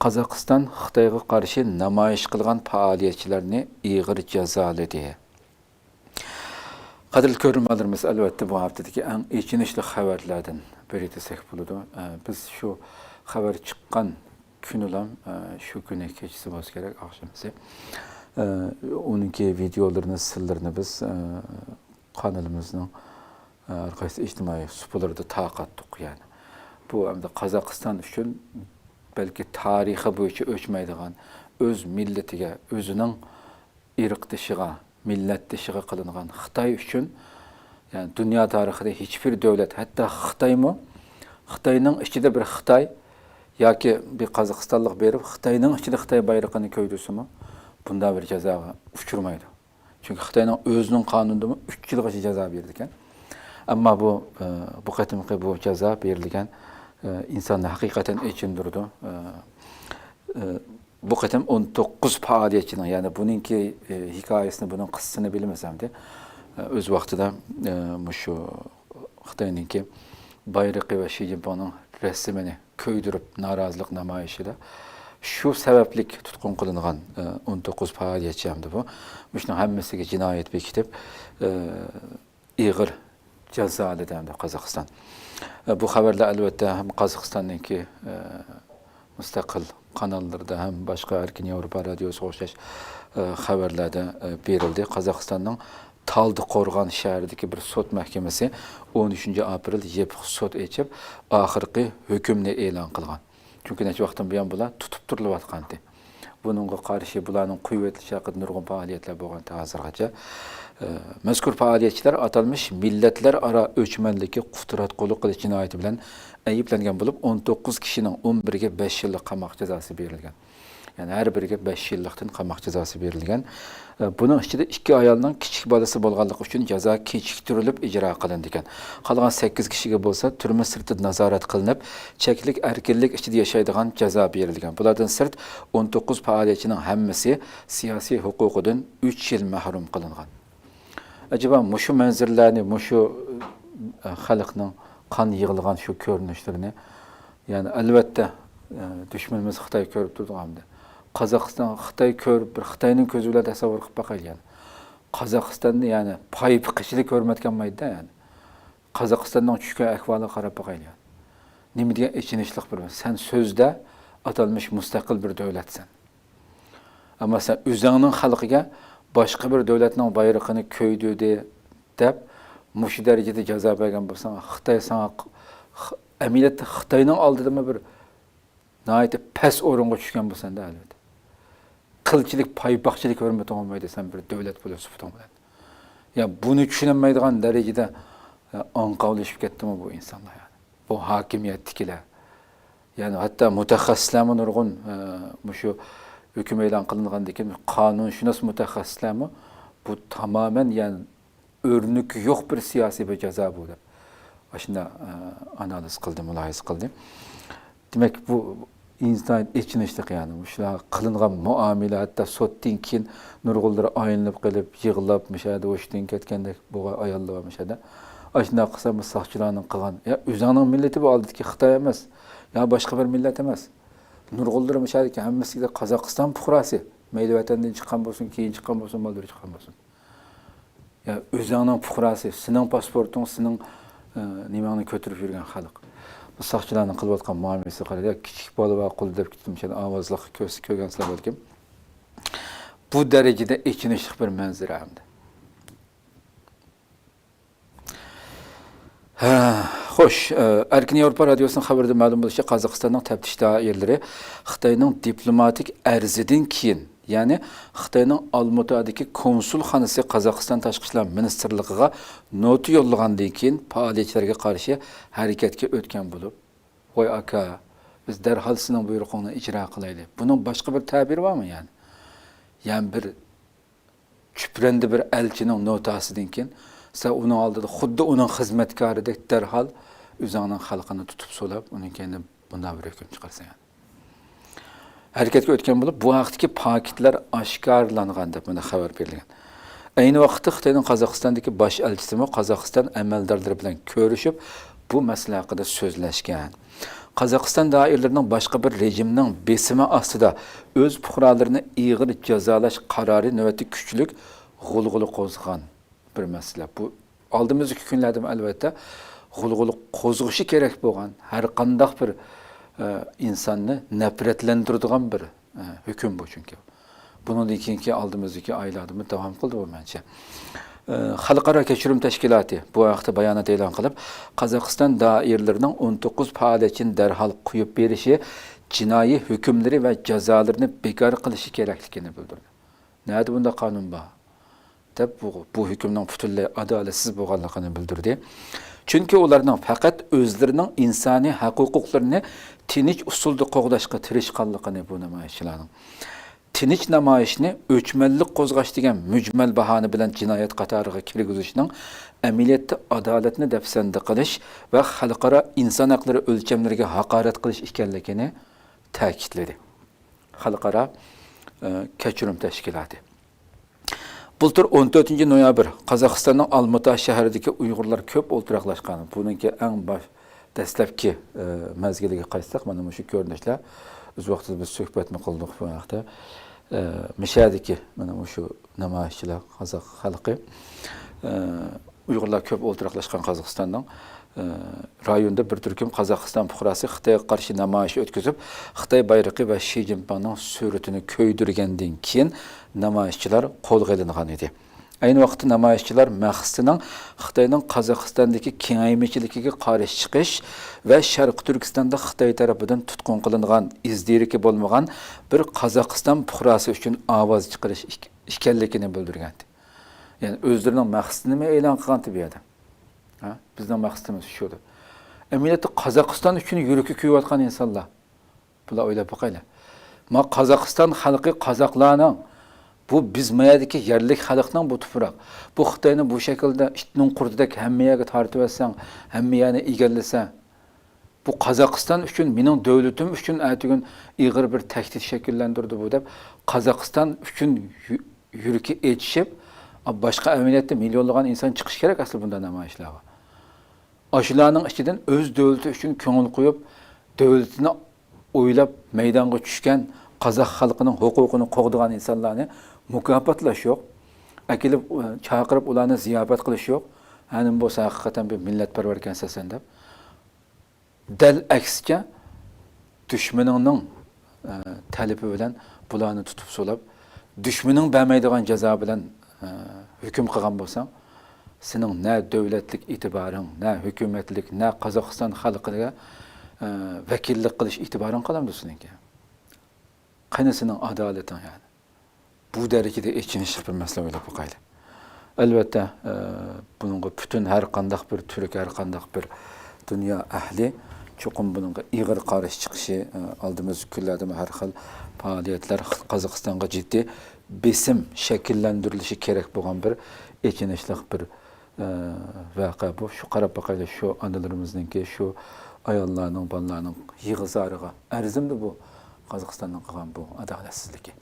Qozog'iston Xitoyga qarshi namoyish qilgan faoliyatchilarni ig'ir jazoladi. Qadrli ko'ruvchilarimiz, albatta bu haftadagi eng ichinishli xabarlardan biri desek bo'ladi. Biz shu xabar chiqqan kunidan shu kuni kechasi bo'lsa kerak, oqshomisi. Uningki videolarini, sirlarini biz kanalimizning arkaysi ijtimoiy supalarida taqatdik yani. Bu hamda Qozog'iston uchun belki tarixi bo'yicha o'chmaydigan o'z millatiga, o'zining irqdishiga, millatdishiga qilingan Xitoy uchun yani dunyo tarixida hech bir davlat, hatto Xitoymi, Xitoyning ichida bir Xitoy yoki bir Qozog'istonlik berib Xitoyning ichida Xitoy bayrog'ini ko'ydirsimi, bunda bir jazoga uchurmaydi. Çünkü Xitoyning o'zining qonunida 3 yilgacha jazo berdi ekan. Ammo bu qatimqi bu jazo berilgan insonni haqiqatan ichindirdi. Bu qatim 19 faoliyatchining, yani buningki hikoyasini, buning qissasini bilmasam de o'z vaqtida shu Xitoyningki bayrog'i va Xi Jinpingning rasmini ko'ydirib norozilik namoyishida shu sabablik tutqun qilingan 19 faoliyatchi hamda bu. Shuning hammasiga jinoyat bekitib ig'ir jazoladi hamda Qozog'iston. Bu xabarlar albatta ham Qozog'istonningki mustaqil kanallarda ham boshqa Erkin Yevropa radiosi o'xshash xabarlarda berildi. Qozog'istonning Taldyqo'rg'on shahridagi bir sud mahkamasi 13-aprel yopiq sud ochib, oxirgi hukmni e'lon qilgan. Çünkü neçe vaqtdan buyon bular tutib turilayotgandi. Buningga qarshi bularning quvvatli haqida nurg'un faoliyatlar bo'lgan hozirgacha. Mazkur faoliyatchilar atalmış millatlar aro o'chmanlikka qutratqo'lik qilish jinoyati bilan ayblangan bo'lib, 19 kishining 11ga 5 yillik qamoq jazosi berilgan. Yani her biriga 5 yillikdan qamoq jazosi berilgan. Bunun ichida 2 ayolning kichik bolasi bo'lganligi uchun jazo kechiktirilib ijro qilindi ekan. Qolgan 8 kishiga bo'lsa turma sirtida nazorat qilinib, cheklik erkinlik ichida yashaydigan jazo berilgan. Bulardan sirt 19 faoliyatchining hammasi siyosiy huquqidan 3 yil mahrum qilingan. Acaba mushu manzarlarni, mushu xalqning qon yig'ilgan shu ko'rinishlarni, yani albatta düşmanımız Xitoy ko'rib turganida Qozog'iston Xitoy ko'rib bir Xitoyning ko'zi bilan tasavvur qilib baqaygan. Qozog'istonni yani paypiqichilik ko'rmatgan mayda yani. Qozog'istonning tushgan ahvoliga qarab baqaygan. Nima degan ichinishlik bir. Sen so'zda atalmış mustaqil bir davlatsan. Ammo sen o'zingning xalqiga boshqa bir davlatning bayrog'ini ko'ydidi deb mush darajada jazo bergan bo'lsang, Xitoy sana amaliyotda Xitoyning oldida bir nəhayət pəs orunğa düşkən bu səndə əlbəttə. Qılçilik, paypaqçilik hörmət olmaydı sən bir dövlət polisi tutanmadan. Yani bunu düşünənməydiğən dərəcədə anqavlaşıb getdi mi bu insanlar yani? Bu hakimiyyətdikilər. Yani hatta mütəxəssislərin nurgun şu hüküm elan qılınğandakı qanunshunos mütəxəssislərin bu tamamen yani örnük yox bir siyasi bir cəza bu da. Aşında analiz qıldı, mülahiz qıldı. Demek bu insan içinişlik yani. Şular qılınğan muamele, hatta sotdan keyin nurg'ullar aylanib qilib, yig'lab, mishada o'shdan ketgandek bu ayollar va mishada. Ashunda qilsa saqchilarning qilgan, ya o'zining millati bu oldiki Xitoy emas, ya boshqa bir millat emas. Nurg'ullar mishadaki hammasiga Qozog'iston fuqarosi, mayli vatandan chiqqan bo'lsin, keyin chiqqan bo'lsin, maldur chiqqan bo'lsin. Ya o'zining fuqarosi, sening pasporting, sening nimani ko'tarib yurgan xalq. Bu saqchilarning qilayotgan muomalasi qarada kichik bola va qul deb kitimshan ovozliq ko'rgansizlar balkim. Bu darajada ichinishli bir manzara hamda. Xo'sh, Erkin Yevropa radiosining xabarida ma'lum bo'lishicha, Qozog'istonning taftish doiralari Xitoyning diplomatik arzidan keyin, ya'ni Xitoyning Olmaotadagi konsulxonasi Qozog'iston tashqi ishlar ministrligiga nota yo'llagandan keyin faoliyatchilarga qarshi harakatga o'tgan bo'lib, "Voy aka, biz darhol sizning buyrug'ingizni ijro qilaylik." Buning boshqa bir ta'biri bormi yani? Yani bir chuprandi bir elchining notasidan keyin sen uning oldida xuddi uning xizmatkoridek darhol o'zining xalqini tutib so'lab, uning keyin bunday bir hukm chiqarsa yani. Hareketga o'tgan bo'lib, bu vaqtdagi paketlar oshkorlangan deb mana xabar berilgan. Ayni vaqtda Xitoyning Qozog'istondagi bosh elchisi Qozog'iston amaldorlari bilan ko'rishib, bu masala haqida so'zlashgan. Qozog'iston doiralarining boshqa bir rejimning besimi ostida o'z fuqarolarini ig'ir jazolash qarori navbatda kuchlik g'ulg'ula qo'zg'agan bir masala. Bu oldimizgi kunlarda albatta g'ulg'ula qo'zg'ishi kerak bo'lgan har qanday bir insonni nafratlantiradigan bir hukm bu chunki. Bundan keyingi oldimizdagi oylarda davom qildi bu mencha. Xalqaro kechirim tashkiloti bu vaqtda bayonot e'lon qilib, Qozog'iston doiralarining 19 faoliyatchini darhol qo'yib berishi, jinoiy hukmlari va jazolarini bekor qilishi kerakligini bildirdi. Nada bunda qonun bor? Deb bu hukmning butunlay adolatsiz bo'lganligini bildirdi. Chunki ularning faqat o'zlarining insoniy huquqlarini tinch usulda qo'g'dashga tirishganligini bu namoyishchilarning tinch namoyishni o'chmanlik qo'zg'ash degan mujmal bahona bilan jinoyat qatoriga kirgizishning amaliyotda adolatni dafsanda qilish va xalqaro inson haqlari o'lchamlariga haqorat qilish ekanligini ta'kidladi. Xalqaro kechirim tashkiloti. Bultur 14 noyabr Qozog'istonning Almaty shahridagi Uyg'urlar ko'p o'ltiraqlashgan. Buningki eng dastlabki mazgiliga qaytsak, mana shu ko'rinishlar o'z vaqtida biz suhbatni qildik bu vaqtda. Mishadiki mana shu namoyishchilar qozoq xalqi Uyg'urlar ko'p o'ltiraqlashgan Qozog'istonning rayonda bir turkum Qozog'iston fuqarosi Xitoyga qarshi namoyish o'tkazib, Xitoy bayrog'i va Shi Jinpingning suratini ko'ydirgandan keyin namoyishchilar qo'lga olingan edi. Ayni vaqtda namoyishchilar maqsadining Xitoyning Qozog'istondagi kengaymichiligiga qarshi chiqish va Sharq Turkistonda Xitoy tarafidan tutqun qilingan izdiriki bo'lmagan bir Qozog'iston fuqarosi uchun ovoz chiqarish ekanligini bildirgan. Ya'ni o'zlarining maqsadini e'lon qilgan bu yerda. Bizning maqsadimiz shudir. Amaliyotda Qozog'iston uchun yuragi kuyayotgan insonlar. Bular o'ylab boqaylar. Ma Qozog'iston xalqi qozoqlarning bu biz mayadagi yerlik xalqning bu tuproq. Bu Xitoyni bu shaklda itning qurdidek hamma yerga tortib olsang, hamma yerni egallasan, bu Qozog'iston uchun, mening davlatim uchun atigun ig'ir bir tahdid shakllantirdi bu deb Qozog'iston uchun yuragi etishib, boshqa amaliyotda millionlagan inson chiqish kerak asli bunda namoyishlarga. Ashularning ichidan o'z davlati uchun ko'ngil qo'yib, davlatini o'ylab maydonga tushgan qozoq xalqining huquqini qo'g'digan insonlarni mukofotlash yo'q. Akilib chaqirib ularni ziyofat qilish yo'q. Hanim bo'lsa haqiqatan bir millatparvar ekansan deb. Dal aksiga dushmaningning talibi bilan bularni tutib so'lab, dushmaning bermaydigan jazo bilan hukm qilgan bo'lsang, sening na davlatlik e'tiboring, na hukumatlik, na Qozog'iston xalqiga vakillik qilish e'tiboring qolamdi seningki. Qaynasining adolating yani. Bu darajada ichinishli bir masala bo'lib qo'ydi. Albatta, buningga butun har qanday bir turk, har qanday bir dunyo ahli cho'qim buningga ig'ir qarshi chiqishi, oldimizgi kunlarda har xil faoliyatlar Qozog'istonga jiddiy besim shakllantirilishi kerak bo'lgan bir ichinishli bir voqea bu. Shu qarab boqaylik, shu onalarimizninki, shu ayollarning, bolalarning yig'izariga arzimdi bu Qozog'istonning qilgan bu adolatsizligi.